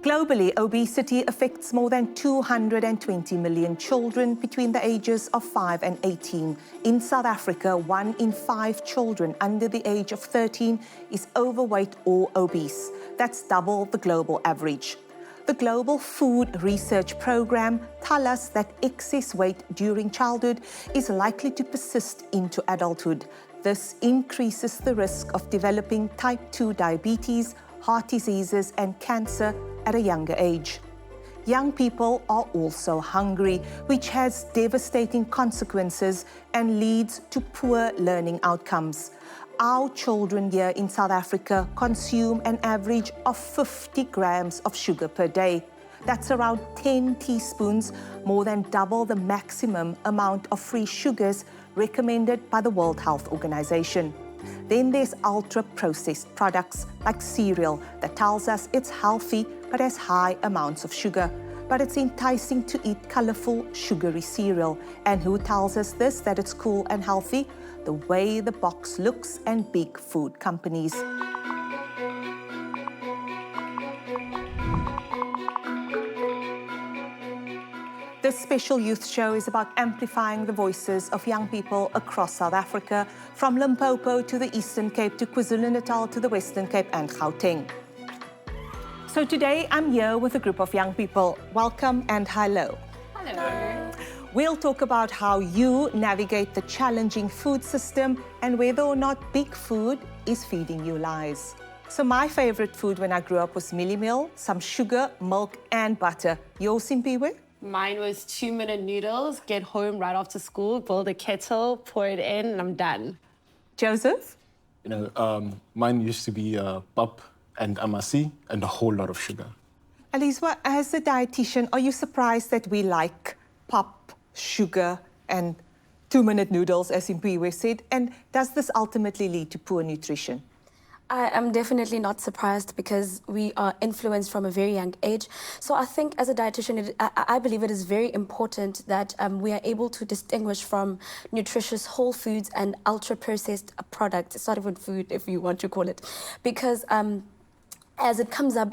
Globally, obesity affects more than 220 million children between the ages of 5 and 18. In South Africa, 1 in 5 children under the age of 13 is overweight or obese. That's double the global average. The Global Food Research Program tells us that excess weight during childhood is likely to persist into adulthood. This increases the risk of developing type 2 diabetes, heart diseases, and cancer at a younger age. Young people are also hungry, which has devastating consequences and leads to poor learning outcomes. Our children here in South Africa consume an average of 50 grams of sugar per day. That's around 10 teaspoons, more than double the maximum amount of free sugars recommended by the World Health Organization. Then there's ultra-processed products like cereal that tells us it's healthy but has high amounts of sugar. But it's enticing to eat colorful, sugary cereal. And who tells us this, that it's cool and healthy? The way the box looks and big food companies. This special youth show is about amplifying the voices of young people across South Africa, from Limpopo to the Eastern Cape to KwaZulu-Natal to the Western Cape and Gauteng. So today I'm here with a group of young people. Welcome and hello. Hello. We'll talk about how you navigate the challenging food system and whether or not big food is feeding you lies. So my favorite food when I grew up was Millie Meal, some sugar, milk and butter. Yours, Simpiwe? Mine was 2-minute noodles, get home right after school, build a kettle, pour it in, and I'm done. Joseph? Mine used to be pap and amasi and a whole lot of sugar. Alizwa, as a dietitian, are you surprised that we like pap, sugar, and 2-minute noodles, as Simpiwe said? And does this ultimately lead to poor nutrition? I am definitely not surprised because we are influenced from a very young age. So I think as a dietitian, I believe it is very important that we are able to distinguish from nutritious whole foods and ultra-processed products. It's not even food, if you want to call it. Because as it comes up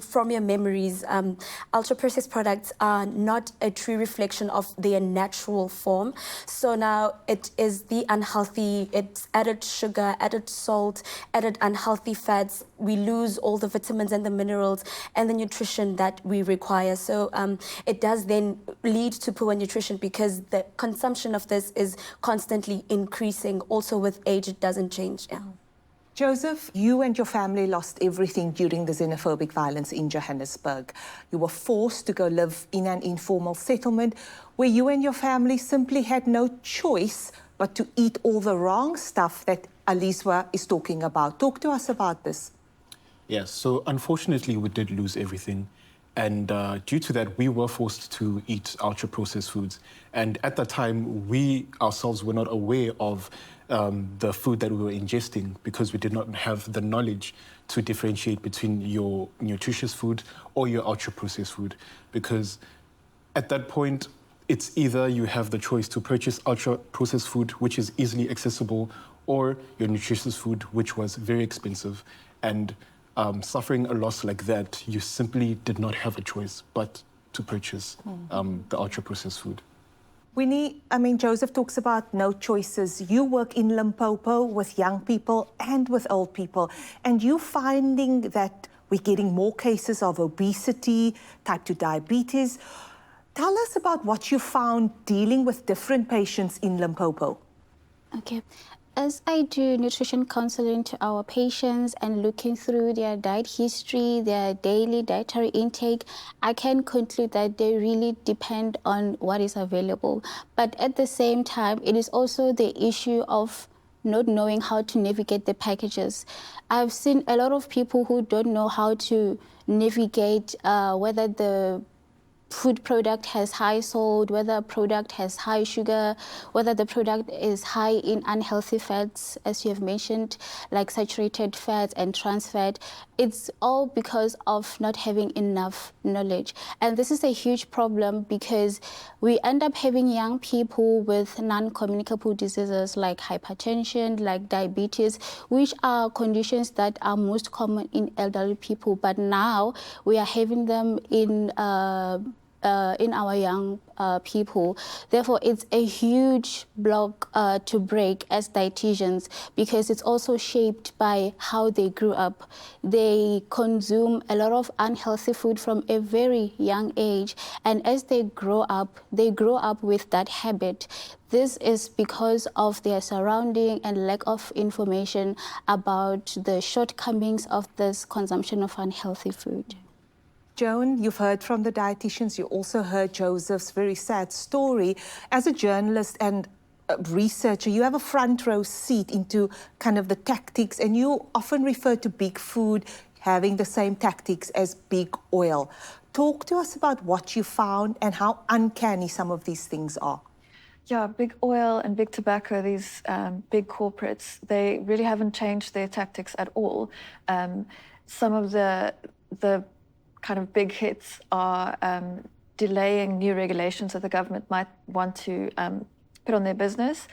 from your memories, ultra-processed products are not a true reflection of their natural form. So now it is the unhealthy, it's added sugar, added salt, added unhealthy fats. We lose all the vitamins and the minerals and the nutrition that we require. So it does then lead to poor nutrition because the consumption of this is constantly increasing. Also with age, it doesn't change. Yeah. Joseph, you and your family lost everything during the xenophobic violence in Johannesburg. You were forced to go live in an informal settlement where you and your family simply had no choice but to eat all the wrong stuff that Alizwa is talking about. Talk to us about this. Yes, so unfortunately we did lose everything. And due to that, we were forced to eat ultra-processed foods. And at that time, we ourselves were not aware of the food that we were ingesting because we did not have the knowledge to differentiate between your nutritious food or your ultra-processed food. Because at that point, it's either you have the choice to purchase ultra-processed food, which is easily accessible, or your nutritious food, which was very expensive. And suffering a loss like that, you simply did not have a choice but to purchase the ultra-processed food. Winnie, Joseph talks about no choices. You work in Limpopo with young people and with old people, and you finding that we're getting more cases of obesity, type 2 diabetes. Tell us about what you found dealing with different patients in Limpopo. Okay. As I do nutrition counseling to our patients and looking through their diet history, their daily dietary intake, I can conclude that they really depend on what is available. But at the same time, it is also the issue of not knowing how to navigate the packages. I've seen a lot of people who don't know how to navigate whether the food product has high salt, whether a product has high sugar, whether the product is high in unhealthy fats, as you have mentioned, like saturated fats and trans fat. It's all because of not having enough knowledge. And this is a huge problem because we end up having young people with non-communicable diseases like hypertension, like diabetes, which are conditions that are most common in elderly people. But now we are having them in our young people. Therefore, it's a huge block to break as dietitians because it's also shaped by how they grew up. They consume a lot of unhealthy food from a very young age, and as they grow up with that habit. This is because of their surrounding and lack of information about the shortcomings of this consumption of unhealthy food. Joan, you've heard from the dietitians. You also heard Joseph's very sad story. As a journalist and a researcher, you have a front row seat into kind of the tactics, and you often refer to big food having the same tactics as big oil. Talk to us about what you found and how uncanny some of these things are. Yeah, big oil and big tobacco, these big corporates, they really haven't changed their tactics at all. Some of the kind of big hits are delaying new regulations that the government might want to put on their business.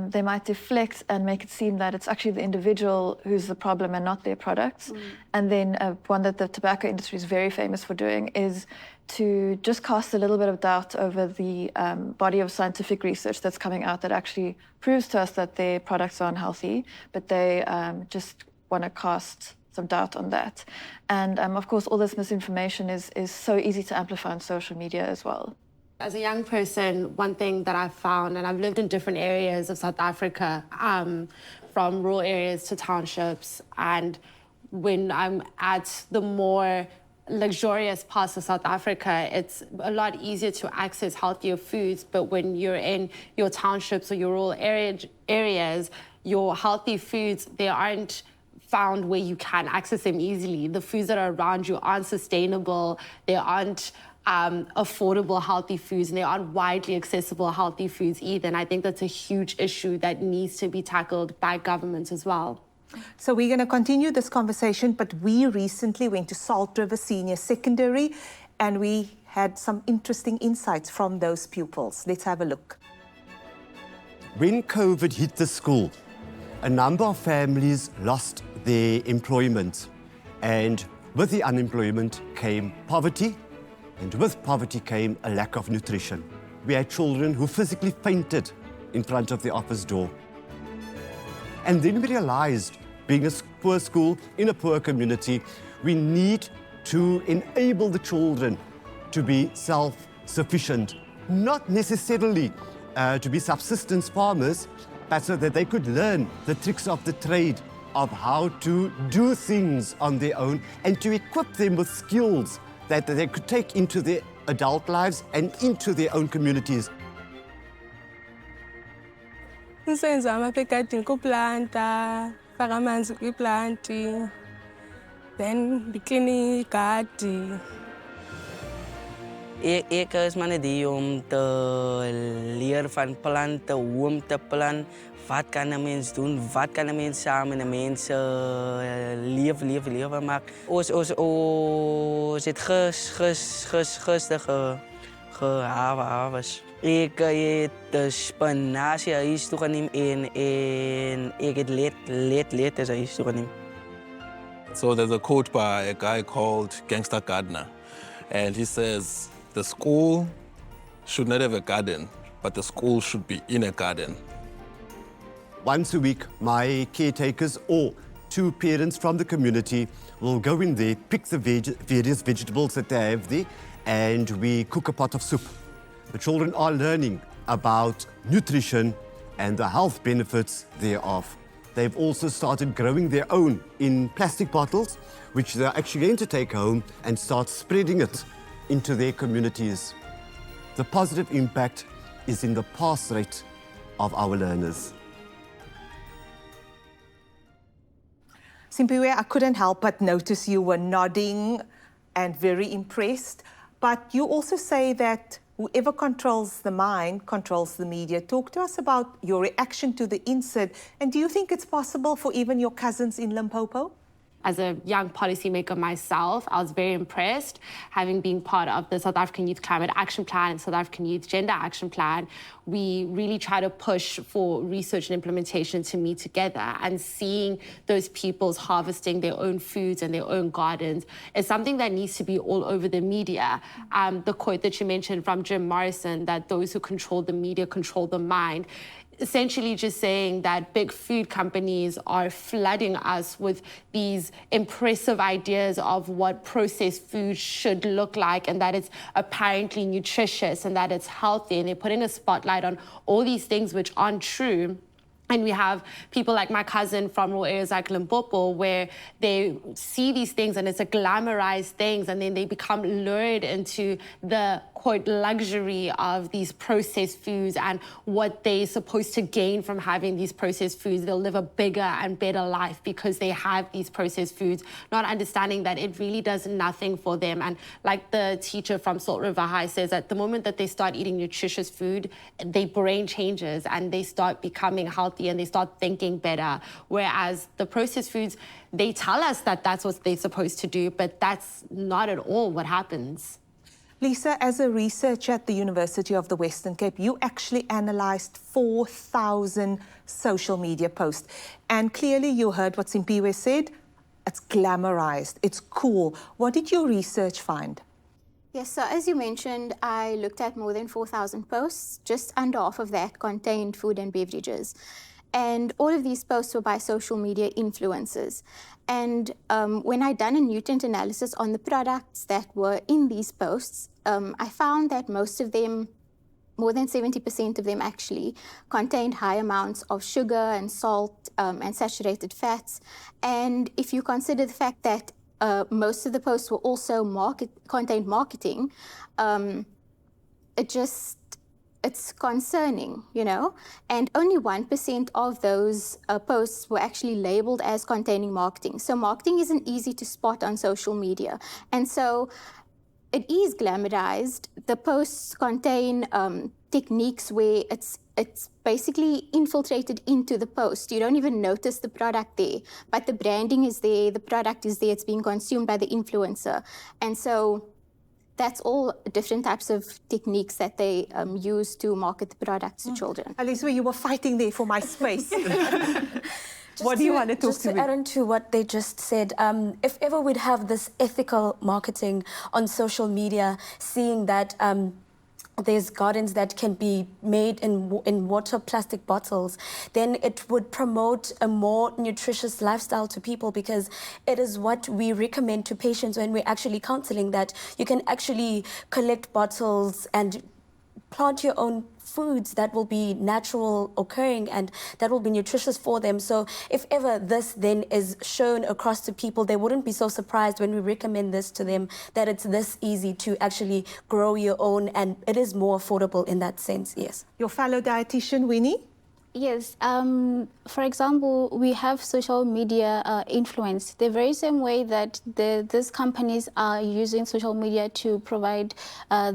They might deflect and make it seem that it's actually the individual who's the problem and not their products. And then one that the tobacco industry is very famous for doing is to just cast a little bit of doubt over the body of scientific research that's coming out that actually proves to us that their products are unhealthy, but they just want to cast some doubt on that. And of course, all this misinformation is so easy to amplify on social media as well. As a young person, one thing that I've found, and I've lived in different areas of South Africa, from rural areas to townships, and when I'm at the more luxurious parts of South Africa, it's a lot easier to access healthier foods, but when you're in your townships or your rural areas, your healthy foods, they aren't found where you can access them easily. The foods that are around you aren't sustainable, they aren't affordable healthy foods, and they aren't widely accessible healthy foods either. And I think that's a huge issue that needs to be tackled by governments as well. So we're going to continue this conversation, but we recently went to Salt River Senior Secondary and we had some interesting insights from those pupils. Let's have a look. When COVID hit the school, a number of families lost their employment, and with the unemployment came poverty, and with poverty came a lack of nutrition. We had children who physically fainted in front of the office door. And then we realized, being a poor school in a poor community, we need to enable the children to be self-sufficient, not necessarily to be subsistence farmers, but so that they could learn the tricks of the trade, of how to do things on their own, and to equip them with skills that they could take into their adult lives and into their own communities. Umsebenzi wami apha egadini kuplanta, faka amanzi kwiplanti, then ndikline igadi. Ek is maar net hier om te leer van planten, hoe om te planten. Wat kan een mens doen? Wat kan een mens samen een mens leven maken? Ons het gisteren gehavens. Ik heb de spinazie huis toegenomen en ik heb leed is huis toegenomen. So there's a quote by a guy called Gangster Gardner, and he says, the school should not have a garden, but the school should be in a garden. Once a week, my caretakers or two parents from the community will go in there, pick the various vegetables that they have there, and we cook a pot of soup. The children are learning about nutrition and the health benefits thereof. They've also started growing their own in plastic bottles, which they're actually going to take home and start spreading it into their communities. The positive impact is in the pass rate of our learners. Simpiwe, I couldn't help but notice you were nodding and very impressed. But you also say that whoever controls the mind controls the media. Talk to us about your reaction to the insert. And do you think it's possible for even your cousins in Limpopo? As a young policymaker myself, I was very impressed, having been part of the South African Youth Climate Action Plan and South African Youth Gender Action Plan. We really try to push for research and implementation to meet together, and seeing those peoples harvesting their own foods and their own gardens is something that needs to be all over the media. The quote that you mentioned from Jim Morrison, that those who control the media control the mind, essentially just saying that big food companies are flooding us with these impressive ideas of what processed food should look like, and that it's apparently nutritious and that it's healthy, and they're putting a spotlight on all these things which aren't true. And we have people like my cousin from rural areas like Limpopo, where they see these things and it's a glamorized things, and then they become lured into the, quote, luxury of these processed foods and what they're supposed to gain from having these processed foods. They'll live a bigger and better life because they have these processed foods, not understanding that it really does nothing for them. And like the teacher from Salt River High says, at the moment that they start eating nutritious food, their brain changes and they start becoming healthy and they start thinking better. Whereas the processed foods, they tell us that that's what they're supposed to do, but that's not at all what happens. Lisa, as a researcher at the University of the Western Cape, you actually analysed 4,000 social media posts. And clearly you heard what Simpiwe said. It's glamorized, it's cool. What did your research find? Yes, so as you mentioned, I looked at more than 4,000 posts. Just under half of that contained food and beverages. And all of these posts were by social media influencers. And when I done a nutrient analysis on the products that were in these posts, I found that most of them, more than 70% of them actually, contained high amounts of sugar and salt and saturated fats. And if you consider the fact that most of the posts were also contained marketing, it's concerning, you know? And only 1% of those posts were actually labeled as containing marketing. So marketing isn't easy to spot on social media. And so it is glamorized. The posts contain techniques where it's basically infiltrated into the post. You don't even notice the product there, but the branding is there, the product is there, it's being consumed by the influencer. And so that's all different types of techniques that they use to market the products to children. Alicia, you were fighting there for my space. What do you want to talk to me? Just to add on to what they just said, if ever we'd have this ethical marketing on social media, seeing that there's gardens that can be made in water plastic bottles, then it would promote a more nutritious lifestyle to people, because it is what we recommend to patients when we're actually counseling, that you can actually collect bottles and plant your own foods that will be natural occurring and that will be nutritious for them. So if ever this then is shown across to people, they wouldn't be so surprised when we recommend this to them, that it's this easy to actually grow your own, and it is more affordable in that sense, yes. Your fellow dietitian, Winnie? Yes, for example, we have social media influence. The very same way that these companies are using social media to provide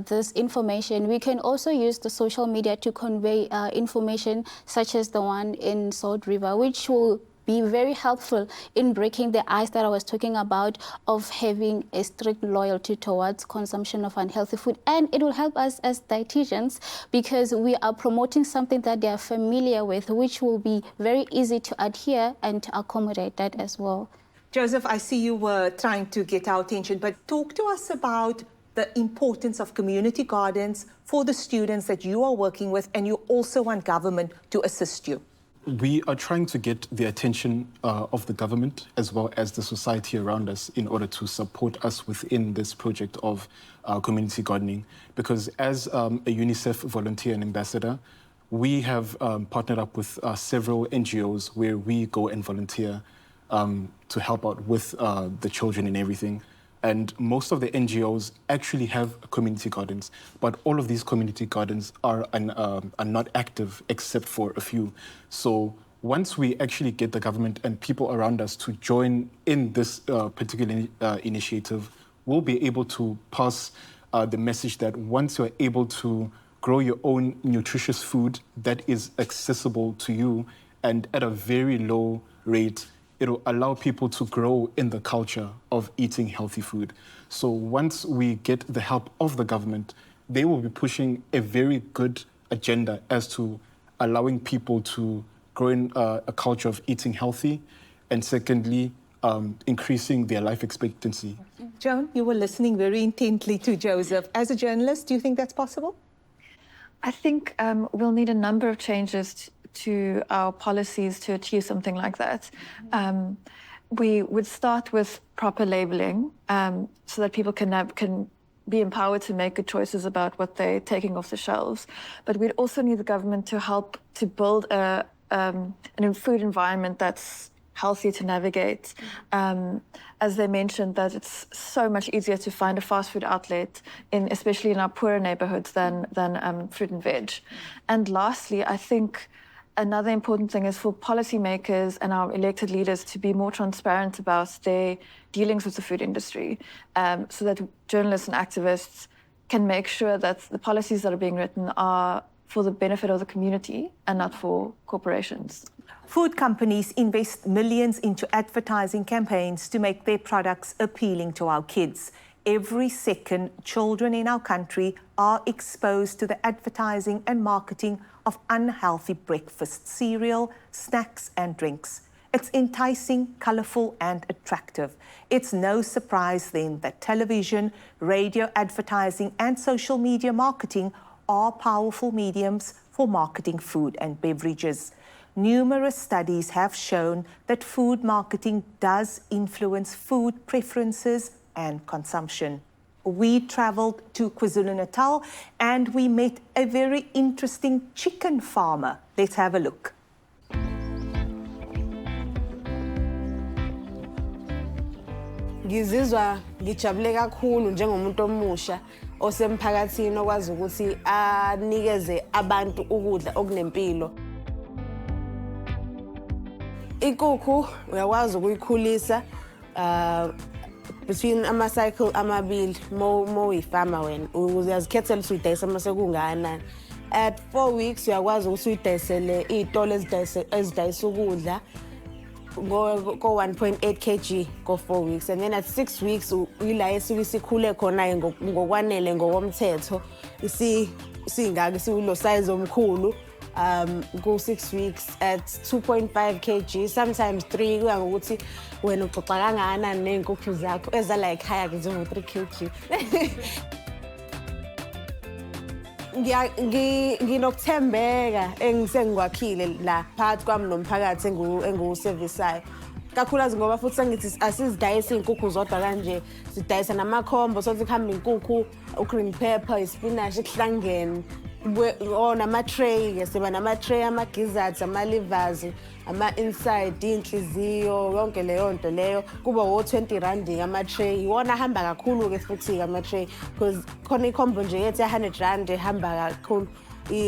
this information, we can also use the social media to convey information such as the one in Salt River, which will be very helpful in breaking the ice that I was talking about of having a strict loyalty towards consumption of unhealthy food. And it will help us as dietitians, because we are promoting something that they are familiar with, which will be very easy to adhere and to accommodate that as well. Joseph, I see you were trying to get our attention, but talk to us about the importance of community gardens for the students that you are working with, and you also want government to assist you. We are trying to get the attention of the government as well as the society around us in order to support us within this project of community gardening. Because as a UNICEF volunteer and ambassador, we have partnered up with several NGOs where we go and volunteer to help out with the children and everything. And most of the NGOs actually have community gardens, but all of these community gardens are not active except for a few. So once we actually get the government and people around us to join in this particular initiative, we'll be able to pass the message that once you're able to grow your own nutritious food that is accessible to you and at a very low rate, it'll allow people to grow in the culture of eating healthy food. So once we get the help of the government, they will be pushing a very good agenda as to allowing people to grow in a culture of eating healthy, and secondly, increasing their life expectancy. Joan, you were listening very intently to Joseph. As a journalist, do you think that's possible? I think we'll need a number of changes to our policies to achieve something like that. We would start with proper labeling so that people can be empowered to make good choices about what they're taking off the shelves. But we'd also need the government to help to build a food environment that's healthy to navigate. As they mentioned, that it's so much easier to find a fast food outlet, especially in our poorer neighborhoods, than fruit and veg. And lastly, I think another important thing is for policymakers and our elected leaders to be more transparent about their dealings with the food industry, so that journalists and activists can make sure that the policies that are being written are for the benefit of the community and not for corporations. Food companies invest millions into advertising campaigns to make their products appealing to our kids. Every second, children in our country are exposed to the advertising and marketing of unhealthy breakfast cereal, snacks and drinks. It's enticing, colourful and attractive. It's no surprise then that television, radio advertising and social media marketing are powerful mediums for marketing food and beverages. Numerous studies have shown that food marketing does influence food preferences and consumption. We travelled to KwaZulu-Natal and we met a very interesting chicken farmer. Let's have a look. Ngizizwa ngijabule kakhulu njengomuntu omusha osemphakathini okwazi ukuthi anikeze abantu ukudla okunempilo. Inkukhu uyakwazi ukuyikhulisa between ama-cycle amabili mo uyifama wena uyazikhethela ukuthi uyidayisa mase kungakanani. At 4 weeks uyakwazi ukuthi uyidayisele iy'tolo ezidayisa ukudla ko-1.8 kg ko-4 weeks, and then at 6 weeks uyila esuke isikhule khona ngokwanele ngokomthetho isingaka isiwulo size omkhulu go 6 weeks at 2.5 kg, sometimes 3, kuya ngokuthi wena uxoxa kangakanani ney'nkukhu zakho ezala ekhaya njengo-3 kg. Nginokuthembeka engisengikwakhile la phakathi kwami nomphakathi engiwusevisayo. Kakhulukazi ngoba futhi sengithi asizidayisa iy'nkukhu zodwa kanje, sidayisa namakhombo sokuthi kuhambe inkukhu, u-green pepper, ispinashi kuhlangene. Nama-tray-ke siba nama-tray, ama-gizzards, ama-livers, ama-inside, iy'nhliziyo, yonke leyo nto leyo kuba wo-R20 ama-tray. Iwona ahamba kakhulu-ke futhi-ke ama-tray because khona ikhombo nje yethi R100 ehamba kakhulu.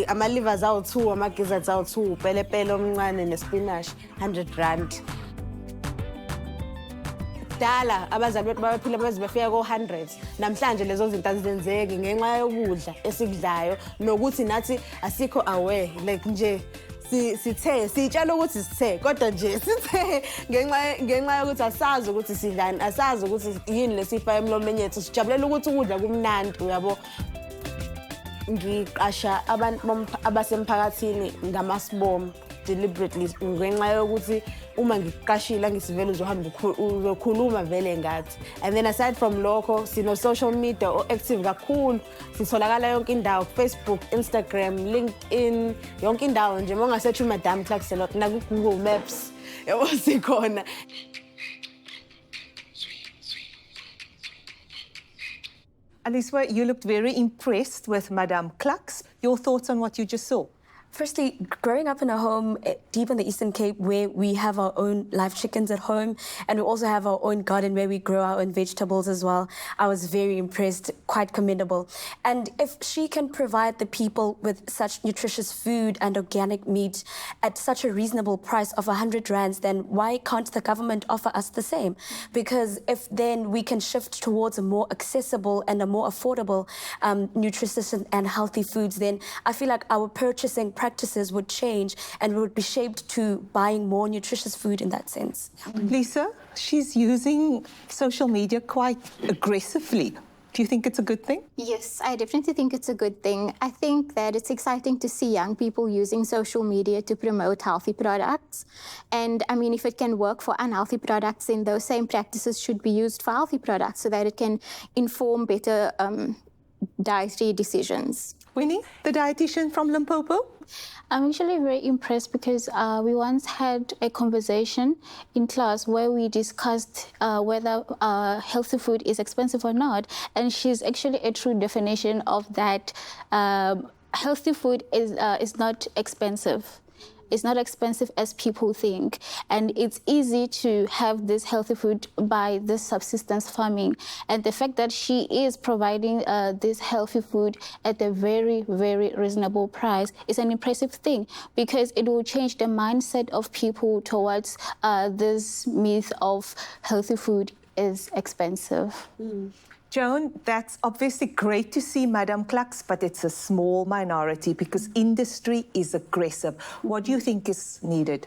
Ama-livers awu-2, ama-gizzards awu-2, upelepele omncane nespinashi R100. Kudala abazali bethu babephila beze befika ko-100. Namhlanje lezo zinto azenzeki ngenxa yokudla esikudlayo nokuthi nathi asikho aware, like nje sitshala ukuthi sithe kodwa nje sithe ngenxa yokuthi asazi ukuthi sidlani, asazi ukuthi yini lesifaka emlomeni yethu, sijabulela ukuthi ukudla kumnandi, uyabo. Ngiqasha abantu abasemphakathini ngamasibomu deliberately ngenxa yokuthi uma ngiqashile ngisivele uzohamba uzokhuluma vele ngathi. And then aside from lokho sino social media active kakhulu, sitholakala yonke indawo, Facebook, Instagram, LinkedIn, yonke indawo nje mongasearch uMadam Clark na Google Maps yabo sikhona. Aliswa, you looked very impressed with Madame Clark's. Your thoughts on what you just saw? Firstly, growing up in a home deep in the Eastern Cape where we have our own live chickens at home and we also have our own garden where we grow our own vegetables as well, I was very impressed, quite commendable. And if she can provide the people with such nutritious food and organic meat at such a reasonable price of 100 rands, then why can't the government offer us the same? Because if then we can shift towards a more accessible and a more affordable nutritious and healthy foods, then I feel like our purchasing practices would change and we would be shaped to buying more nutritious food in that sense. Lisa, she's using social media quite aggressively. Do you think it's a good thing? Yes, I definitely think it's a good thing. I think that it's exciting to see young people using social media to promote healthy products. And I mean, if it can work for unhealthy products, then those same practices should be used for healthy products so that it can inform better dietary decisions. Winnie, the dietitian from Limpopo? I'm actually very impressed because we once had a conversation in class where we discussed whether healthy food is expensive or not. And she's actually a true definition of that. Healthy food is not expensive. It's not expensive as people think. And it's easy to have this healthy food by this subsistence farming. And the fact that she is providing this healthy food at a very, very reasonable price is an impressive thing because it will change the mindset of people towards this myth of healthy food is expensive. Joan, that's obviously great to see Madame Klux, but it's a small minority because industry is aggressive. What do you think is needed?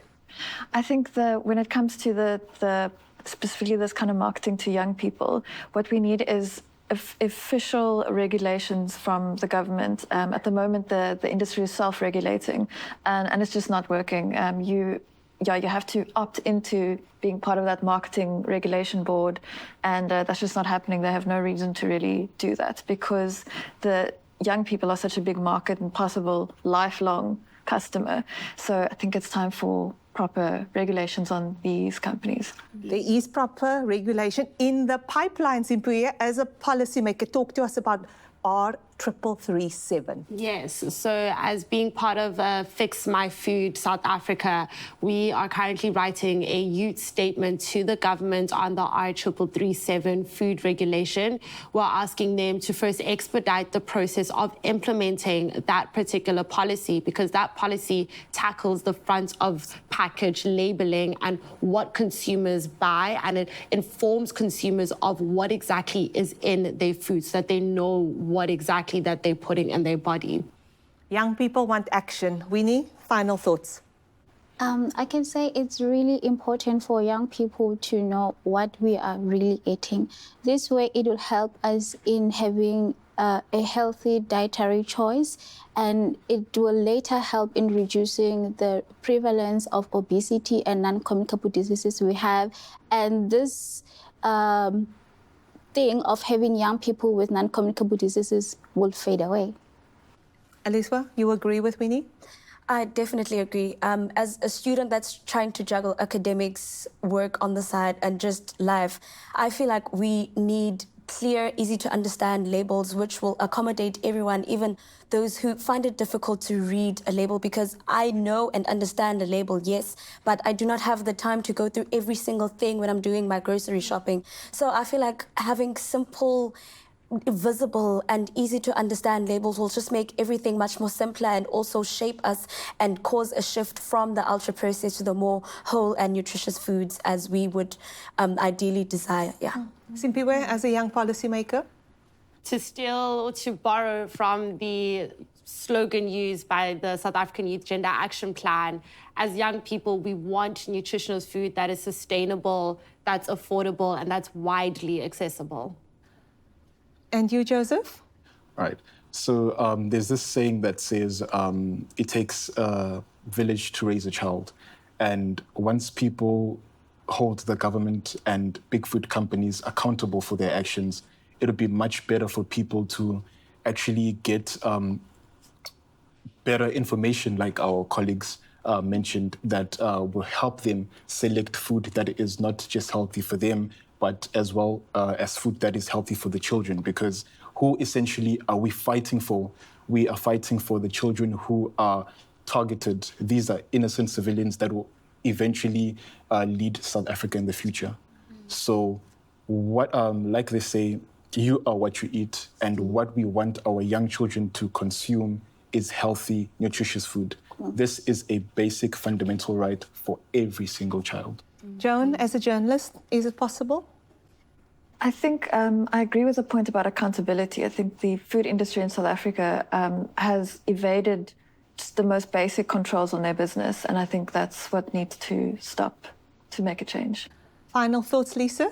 I think when it comes to the specifically this kind of marketing to young people, what we need is official regulations from the government. At the moment, the industry is self-regulating, and it's just not working. You have to opt into being part of that marketing regulation board, and that's just not happening. They have no reason to really do that because the young people are such a big market and possible lifelong customer. So I think it's time for proper regulations on these companies. There is proper regulation in the pipelines, Impuya. As a policymaker, talk to us about R337. Yes, so as being part of Fix My Food South Africa, we are currently writing a youth statement to the government on the R337 food regulation. We're asking them to first expedite the process of implementing that particular policy because that policy tackles the front of package labeling and what consumers buy, and it informs consumers of what exactly is in their food so that they know what exactly that they're putting in their body. Young people want action. Winnie, final thoughts. I can say it's really important for young people to know what we are really eating. This way, it will help us in having a healthy dietary choice, and it will later help in reducing the prevalence of obesity and non-communicable diseases we have. And this thing of having young people with non-communicable diseases will fade away. Aliswa, you agree with Winnie? I definitely agree. As a student that's trying to juggle academics, work on the side, and just life, I feel like we need clear, easy to understand labels which will accommodate everyone, even those who find it difficult to read a label, because I know and understand a label, yes, but I do not have the time to go through every single thing when I'm doing my grocery shopping. So I feel like having simple, visible and easy to understand labels will just make everything much more simpler and also shape us and cause a shift from the ultra processed to the more whole and nutritious foods as we would ideally desire. Yeah. Simpiwe, as a young policymaker? To steal or to borrow from the slogan used by the South African Youth Gender Action Plan, as young people, we want nutritious food that is sustainable, that's affordable, and that's widely accessible. And you, Joseph? Right. So there's this saying that says it takes a village to raise a child. And once people hold the government and big food companies accountable for their actions, it would be much better for people to actually get better information, like our colleagues mentioned, that will help them select food that is not just healthy for them, but as well as food that is healthy for the children. Because who essentially are we fighting for? We are fighting for the children who are targeted. These are innocent civilians that will eventually lead South Africa in the future. So what, like they say, you are what you eat, and what we want our young children to consume is healthy, nutritious food. This is a basic fundamental right for every single child. Joan, as a journalist, is it possible? I think I agree with the point about accountability. I think the food industry in South Africa has evaded just the most basic controls on their business, and I think that's what needs to stop to make a change. Final thoughts, Lisa?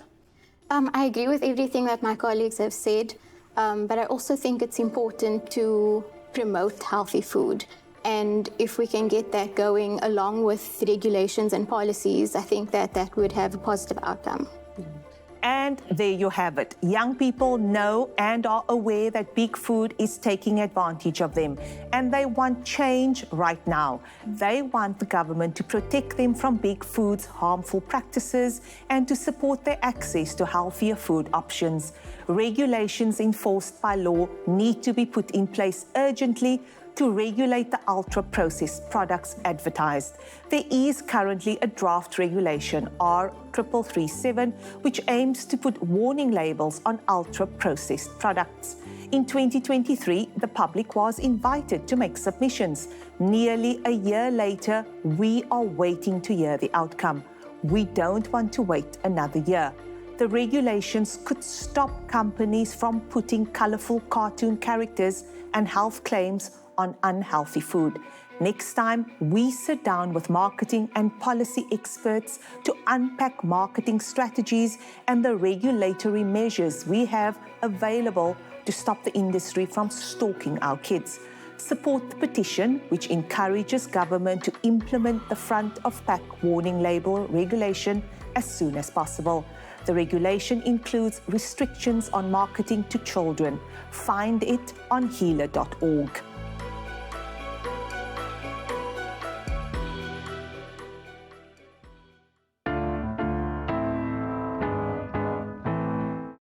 I agree with everything that my colleagues have said, but I also think it's important to promote healthy food. And if we can get that going along with regulations and policies, I think that would have a positive outcome. And there you have it. Young people know and are aware that big food is taking advantage of them, and they want change right now. They want the government to protect them from big food's harmful practices and to support their access to healthier food options. Regulations enforced by law need to be put in place urgently to regulate the ultra-processed products advertised. There is currently a draft regulation, R3337, which aims to put warning labels on ultra-processed products. In 2023, the public was invited to make submissions. Nearly a year later, we are waiting to hear the outcome. We don't want to wait another year. The regulations could stop companies from putting colorful cartoon characters and health claims on unhealthy food. Next time, we sit down with marketing and policy experts to unpack marketing strategies and the regulatory measures we have available to stop the industry from stalking our kids. Support the petition, which encourages government to implement the front-of-pack warning label regulation as soon as possible. The regulation includes restrictions on marketing to children. Find it on HEALA.org.